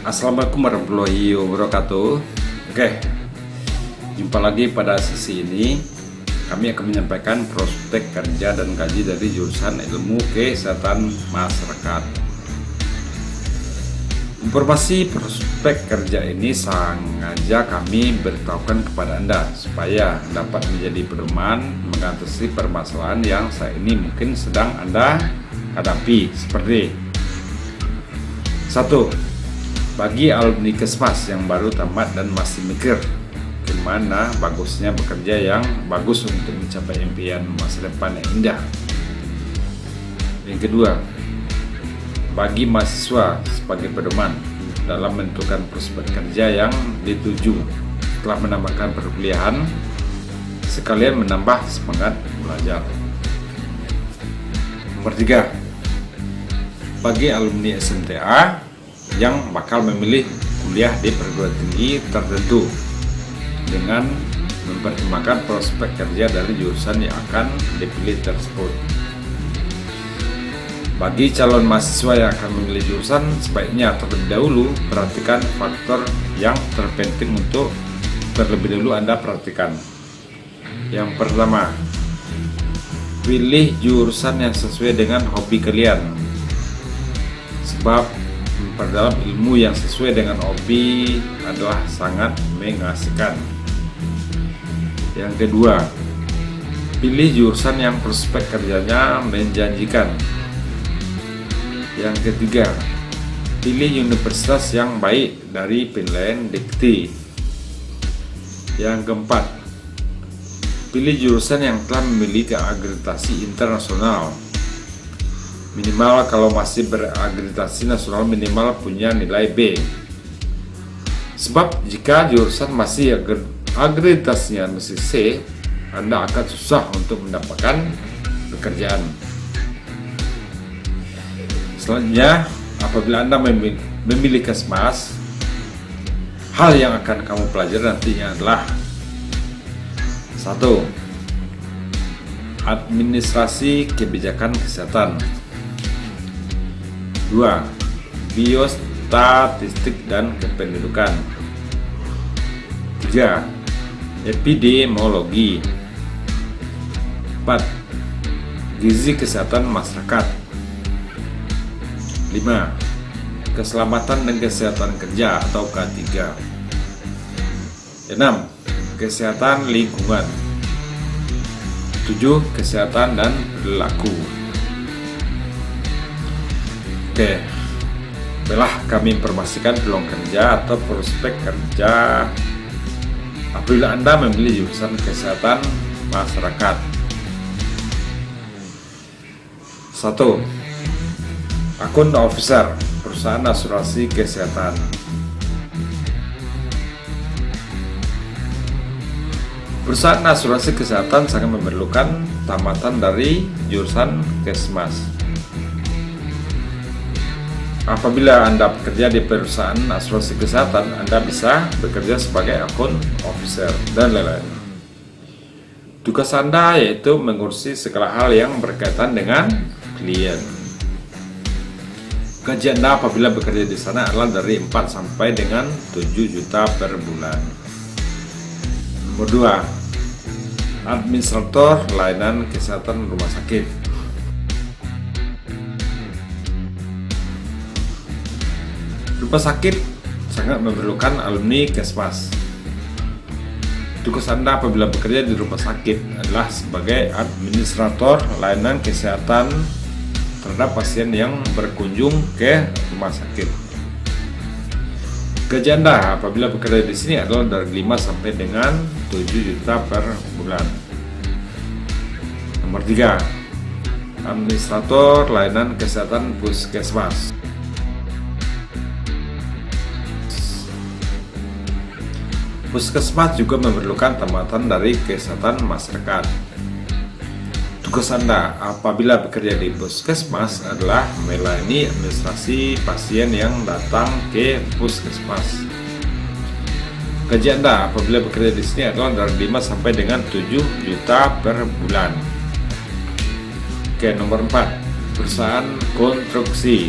Assalamualaikum warahmatullahi wabarakatuh. Oke, jumpa lagi pada sesi ini. Kami akan menyampaikan prospek kerja dan gaji dari jurusan Ilmu Kesehatan Masyarakat. Informasi prospek kerja ini sengaja kami beritahukan kepada Anda supaya dapat menjadi pedoman mengatasi permasalahan yang saat ini mungkin sedang Anda hadapi, seperti 1. Bagi alumni Kesmas yang baru tamat dan masih mikir gimana bagusnya bekerja yang bagus untuk mencapai impian masa depan yang indah. Yang kedua, bagi mahasiswa sebagai pedoman dalam menentukan prospek kerja yang dituju setelah menamatkan perkuliahan, sekalian menambah semangat belajar. Nomor 3, bagi alumni SMTA yang bakal memilih kuliah di perguruan tinggi tertentu dengan mempertimbangkan prospek kerja dari jurusan yang akan dipilih tersebut. Bagi calon mahasiswa yang akan memilih jurusan, sebaiknya terlebih dahulu perhatikan faktor yang terpenting untuk terlebih dahulu Anda perhatikan. Yang pertama, pilih jurusan yang sesuai dengan hobi kalian, sebab memperdalam ilmu yang sesuai dengan hobi adalah sangat mengasihkan. Yang kedua, pilih jurusan yang prospek kerjanya menjanjikan. Yang ketiga, pilih universitas yang baik dari penilaian dikti. Yang keempat, pilih jurusan yang telah memiliki akreditasi internasional. Minimal kalau masih berakreditasi nasional, minimal punya nilai B. Sebab jika jurusan masih akreditasinya masih C, Anda akan susah untuk mendapatkan pekerjaan. Selanjutnya, apabila Anda memilih Kesmas, hal yang akan kamu pelajari nantinya adalah 1. Administrasi kebijakan kesehatan. 2. Biostatistik dan kependudukan. 3. Epidemiologi. 4. Gizi kesehatan masyarakat. 5. Keselamatan dan kesehatan kerja atau K3. 6. Kesehatan lingkungan. 7. Kesehatan dan perilaku. Oke, telah kami informasikan peluang kerja atau prospek kerja apabila Anda memilih jurusan kesehatan masyarakat. 1. Akun officer perusahaan asuransi kesehatan. Perusahaan asuransi kesehatan sangat memerlukan tamatan dari jurusan Kesmas. Apabila Anda bekerja di perusahaan asuransi kesehatan, Anda bisa bekerja sebagai akun officer dan lain-lain. Tugas Anda yaitu mengurusi segala hal yang berkaitan dengan klien. Gaji Anda apabila bekerja di sana adalah dari 4 sampai dengan 7 juta per bulan. Nomor 2, administrator layanan kesehatan rumah sakit. Rumah sakit sangat memerlukan alumni Kesmas. Tugas Anda apabila bekerja di rumah sakit adalah sebagai administrator layanan kesehatan terhadap pasien yang berkunjung ke rumah sakit. Gaji Anda apabila bekerja di sini adalah dari 5 sampai dengan 7 juta per bulan. Nomor 3, administrator layanan kesehatan puskesmas. Puskesmas juga memerlukan tamatan dari kesehatan masyarakat. Tugas Anda apabila bekerja di puskesmas adalah melayani administrasi pasien yang datang ke puskesmas. Gaji Anda apabila bekerja di sini adalah dari 5 sampai dengan 7 juta per bulan. Oke, nomor 4, perusahaan konstruksi.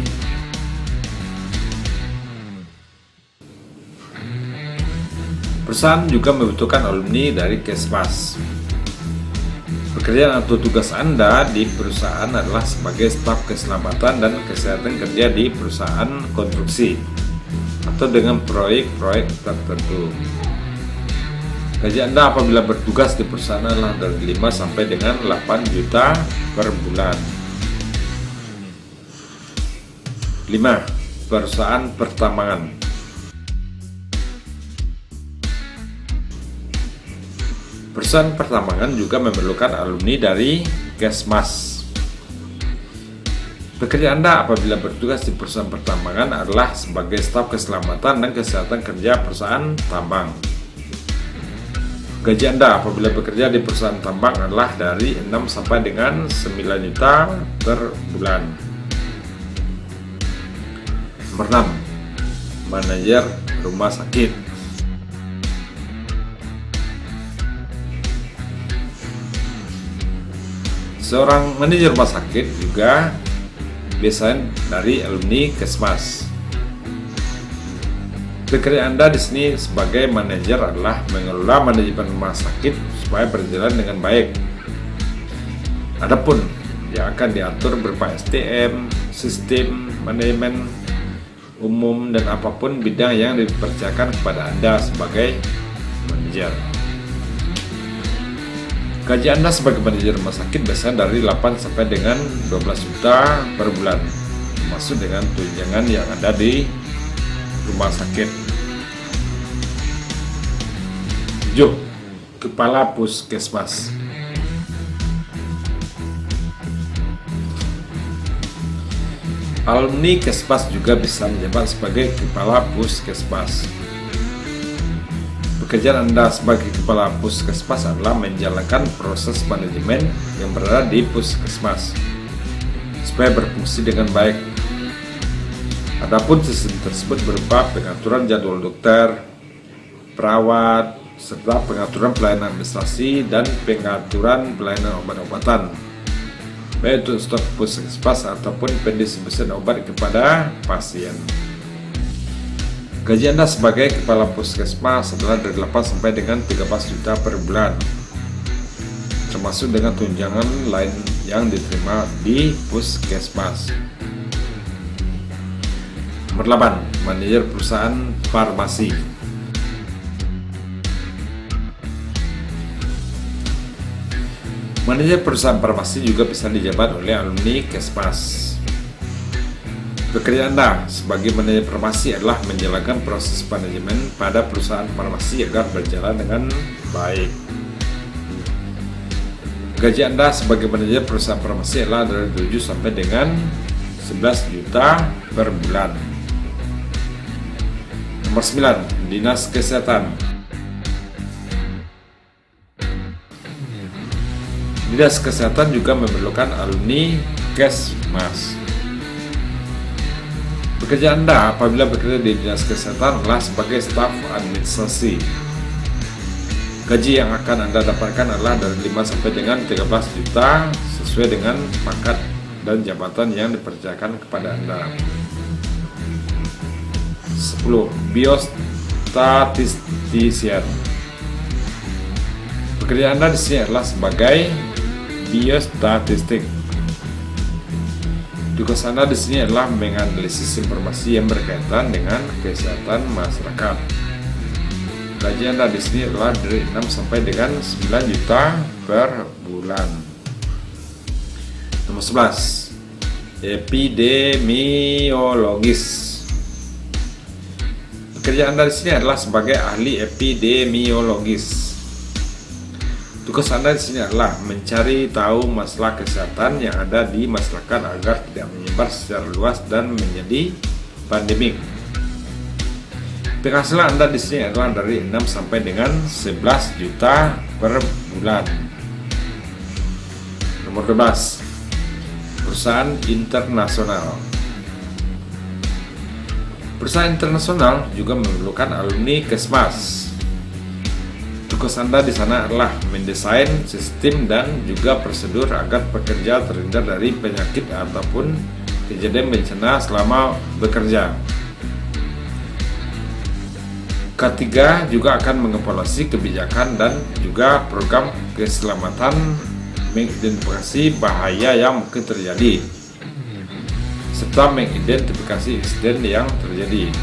Perusahaan juga membutuhkan alumni dari Kesmas. Pekerjaan atau tugas Anda di perusahaan adalah sebagai staf keselamatan dan kesehatan kerja di perusahaan konstruksi atau dengan proyek-proyek tertentu. Gaji Anda apabila bertugas di perusahaan adalah dari 5 sampai dengan 8 juta per bulan. 5. Perusahaan pertambangan. Perusahaan pertambangan juga memerlukan alumni dari Kesmas. Pekerjaan Anda apabila bertugas di perusahaan pertambangan adalah sebagai staf keselamatan dan kesehatan kerja perusahaan tambang. Gaji Anda apabila bekerja di perusahaan tambang adalah dari 6 sampai dengan 9 juta per bulan. Nomor 6. Manajer rumah sakit. Seorang manajer rumah sakit juga biasanya dari alumni Kesmas. Pekerjaan Anda di sini sebagai manajer adalah mengelola manajemen rumah sakit supaya berjalan dengan baik. Adapun yang akan diatur berupa SDM, sistem manajemen umum dan apapun bidang yang dipercayakan kepada Anda sebagai manajer. Gaji Anda sebagai manajer rumah sakit biasanya dari 8 sampai dengan 12 juta per bulan, termasuk dengan tunjangan yang ada di rumah sakit. 7. Kepala Puskesmas. Alumni Kesmas juga bisa menjabat sebagai Kepala Puskesmas. Pekerjaan Anda sebagai Kepala Puskesmas adalah menjalankan proses manajemen yang berada di Puskesmas supaya berfungsi dengan baik. Adapun sistem tersebut berupa pengaturan jadwal dokter, perawat, serta pengaturan pelayanan administrasi dan pengaturan pelayanan obat-obatan, baik untuk stok Puskesmas ataupun pendistribusian obat kepada pasien. Gaji Anda sebagai Kepala Puskesmas adalah dari 8 sampai dengan 13 juta per bulan, termasuk dengan tunjangan lain yang diterima di Puskesmas. Nomor 8. Manajer perusahaan farmasi. Manajer perusahaan farmasi juga bisa dijabat oleh alumni Kesmas. Pekerjaan Anda sebagai manajer farmasi adalah menjalankan proses manajemen pada perusahaan farmasi agar berjalan dengan baik. Gaji Anda sebagai manajer perusahaan farmasi adalah dari 7 sampai dengan 11 juta per bulan. Nomor 9. Dinas Kesehatan. Dinas Kesehatan juga memerlukan alumni Kesmas. Pekerjaan Anda apabila bekerja di Dinas Kesehatan adalah sebagai staf administrasi. Gaji yang akan Anda dapatkan adalah dari 5 sampai dengan 13 juta sesuai dengan pangkat dan jabatan yang dipercayakan kepada Anda. 10. Biostatistician. Pekerjaan Anda di sini adalah sebagai biostatistik. Tugas Anda di sini adalah menganalisis informasi yang berkaitan dengan kesehatan masyarakat. Gaji Anda di sini adalah dari 6 sampai dengan 9 juta per bulan. Nomor 11. Epidemiologis. Pekerjaan Anda di sini adalah sebagai ahli epidemiologis. Tugas Anda di sini adalah mencari tahu masalah kesehatan yang ada di masyarakat agar tidak menyebar secara luas dan menjadi pandemik. Penghasilan Anda di sini adalah dari 6 sampai dengan 11 juta per bulan. Nomor 12. Perusahaan internasional. Perusahaan internasional juga memerlukan alumni Kesmas. Tugas Anda di sana adalah mendesain sistem dan juga prosedur agar pekerja terhindar dari penyakit ataupun kejadian bencana selama bekerja. Ketiga, juga akan mengevaluasi kebijakan dan juga program keselamatan, mengidentifikasi bahaya yang mungkin terjadi, serta mengidentifikasi insiden yang terjadi.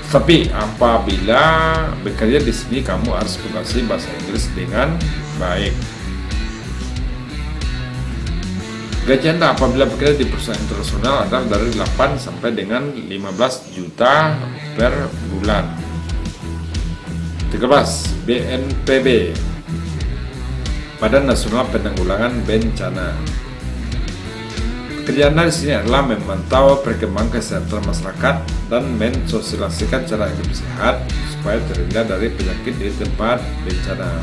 Tapi apabila bekerja di sini, kamu harus menguasai bahasa Inggris dengan baik. Gaji Anda apabila bekerja di perusahaan internasional adalah dari 8 sampai dengan 15 juta per bulan. 13. BNPB, Badan Nasional Penanggulangan Bencana. Pekerjaan Anda di sini adalah memantau perkembangan kesehatan masyarakat dan mensosialisasikan cara hidup sehat supaya terhindar dari penyakit di tempat bencana.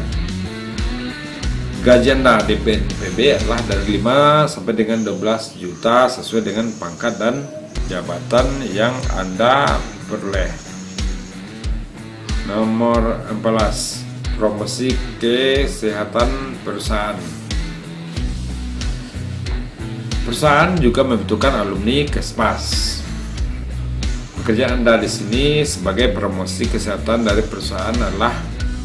Gaji Anda di BNPB adalah dari 5 sampai dengan 12 juta sesuai dengan pangkat dan jabatan yang Anda peroleh. Nomor 14. Promosi kesehatan perusahaan. Perusahaan juga membutuhkan alumni Kesmas. Pekerjaan Anda di sini sebagai promosi kesehatan dari perusahaan adalah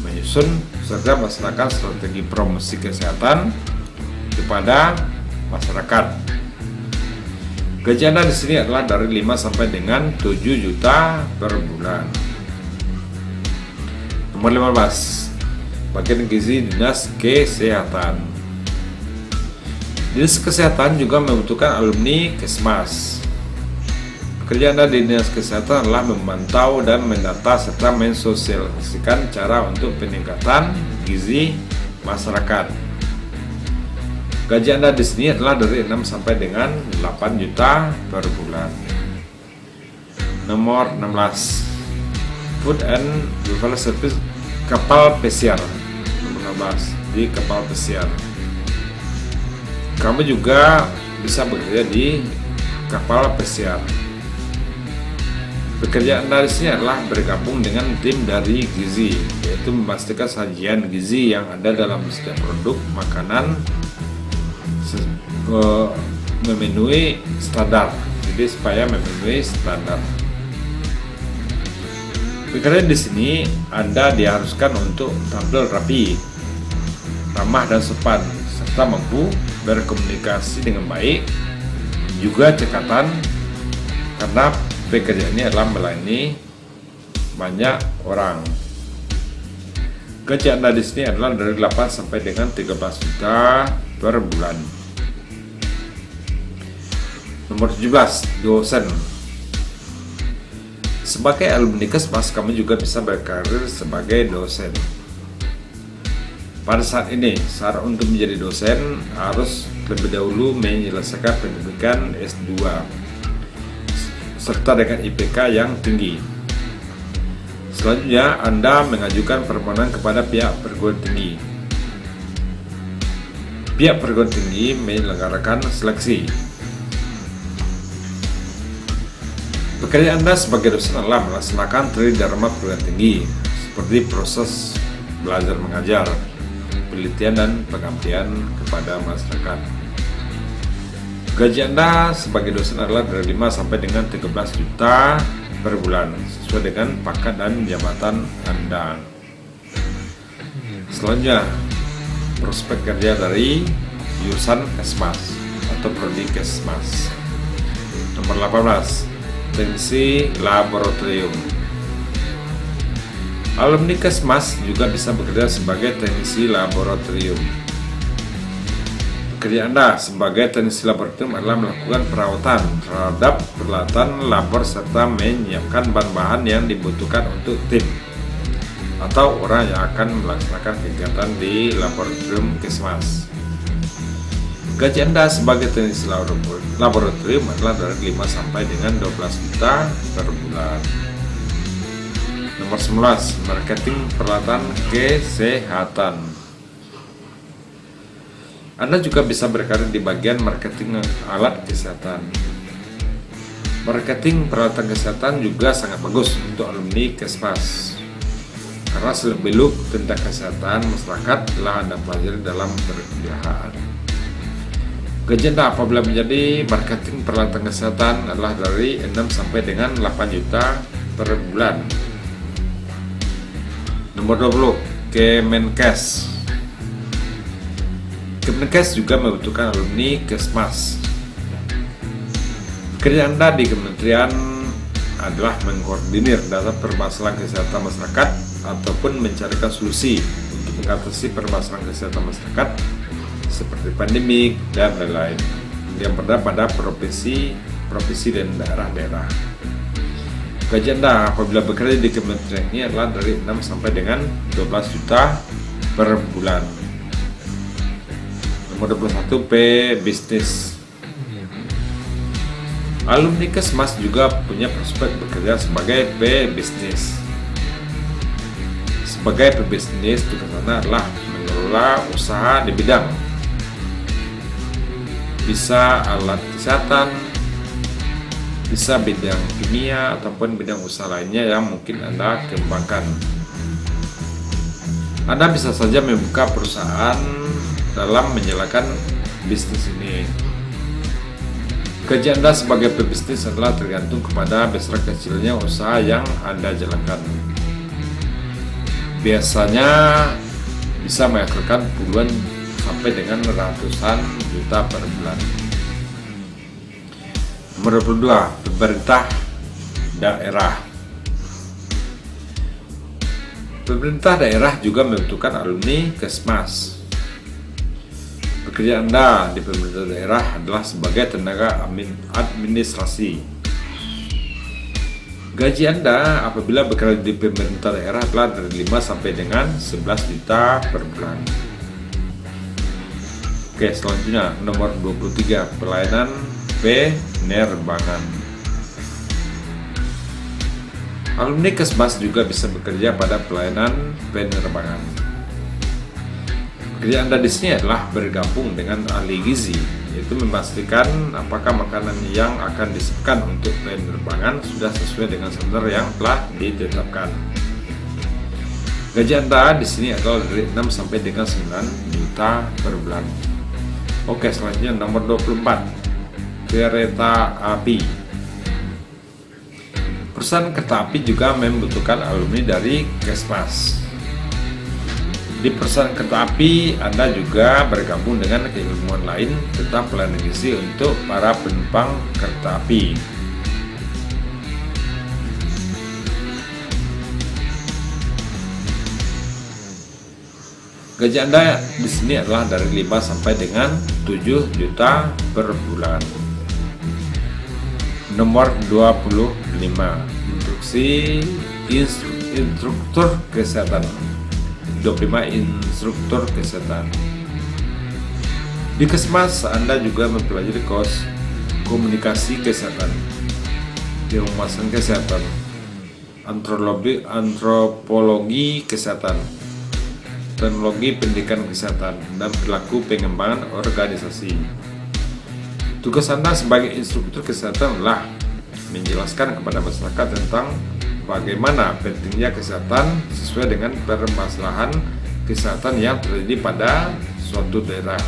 menyusun serta melaksanakan strategi promosi kesehatan kepada masyarakat. Gaji Anda di sini adalah dari 5 sampai dengan 7 juta per bulan. Nomor 15. Bagian gizi Dinas Kesehatan. Dinas Kesehatan juga membutuhkan alumni Kesmas. Pekerjaan Anda di Dinas Kesehatan adalah memantau dan mendata serta mensosialisasikan cara untuk peningkatan gizi masyarakat. Gaji Anda di sini adalah dari 6 sampai dengan 8 juta per bulan. Nomor 16. Food and Beverage Service kapal pesiar. Nomor 16 di kapal pesiar. Kamu juga bisa bekerja di kapal pesiar. Pekerjaan Anda di sini adalah bergabung dengan tim dari gizi, yaitu memastikan sajian gizi yang ada dalam setiap produk makanan memenuhi standar. Jadi supaya memenuhi standar. Pekerjaan di sini Anda diharuskan untuk tampil rapi, ramah dan sopan, serta mampu berkomunikasi dengan baik, juga cekatan, karena pekerjaannya adalah melayani banyak orang. Gaji Anda di sini adalah dari 8 sampai dengan 13 juta per bulan. Nomor 17, dosen. Sebagai alumni Kesmas, kamu juga bisa berkarir sebagai dosen. Pada saat ini, syarat untuk menjadi dosen harus lebih dahulu menyelesaikan pendidikan S2 serta dengan IPK yang tinggi. Selanjutnya, Anda mengajukan permohonan kepada pihak perguruan tinggi. Pihak perguruan tinggi menyelenggarakan seleksi. Pekerjaan Anda sebagai dosen adalah melaksanakan tridharma perguruan tinggi, seperti proses belajar mengajar, penelitian dan pengabdian kepada masyarakat. Gaji Anda sebagai dosen adalah dari 5 sampai dengan 13 juta per bulan sesuai dengan pangkat dan jabatan Anda. Selanjutnya, prospek kerja dari jurusan Kesmas atau prodi Kesmas. Nomor 18, teknisi laboratorium. Alumni Kesmas juga bisa bekerja sebagai teknisi laboratorium. Pekerjaan Anda sebagai teknisi laboratorium adalah melakukan perawatan terhadap peralatan labor serta menyiapkan bahan-bahan yang dibutuhkan untuk tim atau orang yang akan melaksanakan kegiatan di laboratorium Kesmas. Gaji Anda sebagai teknisi laboratorium adalah dari 5 sampai dengan 12 juta per bulan. Nomor 19, marketing peralatan kesehatan. Anda juga bisa berkarir di bagian marketing alat kesehatan. Marketing peralatan kesehatan juga sangat bagus untuk alumni Kesmas, karena selebih-beluk tentang kesehatan masyarakat telah Anda pelajari dalam perkuliahan. Gaji Anda apabila menjadi marketing peralatan kesehatan adalah dari 6 sampai dengan 8 juta per bulan. Nomor 20, Kemenkes. Kemenkes juga membutuhkan alumni Kesmas. Pekerjaan Anda di kementerian adalah mengkoordinir data permasalahan kesehatan masyarakat ataupun mencarikan solusi untuk mengatasi permasalahan kesehatan masyarakat seperti pandemik dan lain-lain yang berada pada provinsi dan daerah-daerah. Gaji Anda apabila bekerja di kementerian ini adalah dari 6 sampai dengan 12 juta per bulan. Nomor 21, P bisnis. Alumni Kesmas juga punya prospek bekerja sebagai P bisnis. Sebagai P bisnis, tugas Anda adalah mengelola usaha di bidang bisa alat kesehatan, bisa bidang kimia ataupun bidang usaha lainnya yang mungkin Anda kembangkan. Anda bisa saja membuka perusahaan dalam menjalankan bisnis ini. Gaji Anda sebagai pebisnis adalah tergantung kepada besar kecilnya usaha yang Anda jalankan. Biasanya bisa menghasilkan puluhan sampai dengan ratusan juta per bulan. Nomor 22, pemerintah daerah. Pemerintah daerah juga membutuhkan alumni Kesmas. Pekerjaan Anda di pemerintah daerah adalah sebagai tenaga administrasi. Gaji Anda apabila bekerja di pemerintah daerah adalah dari 5 sampai dengan 11 juta per bulan. Oke, selanjutnya nomor 23, pelayanan penerbangan. Alumni Kesmas juga bisa bekerja pada pelayanan penerbangan. Pekerjaan Anda di sini adalah bergabung dengan ahli gizi, yaitu memastikan apakah makanan yang akan disiapkan untuk penerbangan sudah sesuai dengan standar yang telah ditetapkan. Gaji Anda di sini adalah dari 6 sampai dengan 9 juta per bulan. Oke, selanjutnya nomor 24, kereta api. Perusahaan kereta api juga membutuhkan alumni dari Kesmas. Di perusahaan kereta api, Anda juga bergabung dengan keilmuan lain tentang pelayanan gizi untuk para penumpang kereta api. Gaji Anda di sini adalah dari 5 sampai dengan 7 juta per bulan. Nomor 25, instruksi instruktur kesehatan. 25, instruktur kesehatan. Di Kesmas, Anda juga mempelajari course komunikasi kesehatan, ilmu kesehatan, antropologi kesehatan, teknologi pendidikan kesehatan, dan perilaku pengembangan organisasi. Tugas Anda sebagai instruktur kesehatan adalah menjelaskan kepada masyarakat tentang bagaimana pentingnya kesehatan sesuai dengan permasalahan kesehatan yang terjadi pada suatu daerah.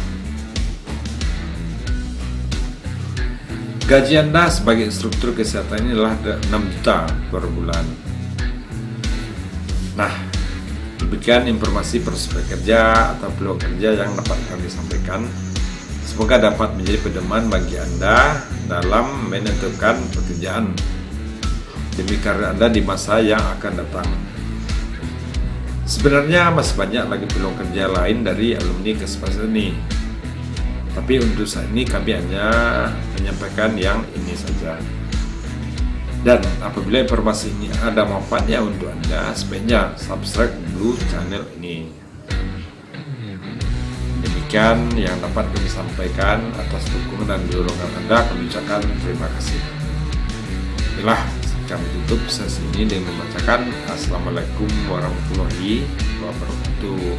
Gaji Anda sebagai instruktur kesehatan ini adalah 6 juta per bulan. Nah, demikian informasi prospek kerja atau peluang kerja yang dapat kami sampaikan. Semoga dapat menjadi pedoman bagi Anda dalam menentukan pekerjaan demi karir Anda di masa yang akan datang. Sebenarnya masih banyak lagi peluang kerja lain dari alumni Kesmas ini, tapi untuk saat ini kami hanya menyampaikan yang ini saja. Dan apabila informasi ini ada manfaatnya untuk Anda, sebaiknya subscribe dulu channel ini. Demikian yang dapat kami sampaikan. Atas dukungan dan dorongan Anda, kami ucapkan terima kasih. Inilah kami tutup sesi ini dengan membacakan Assalamualaikum warahmatullahi wabarakatuh.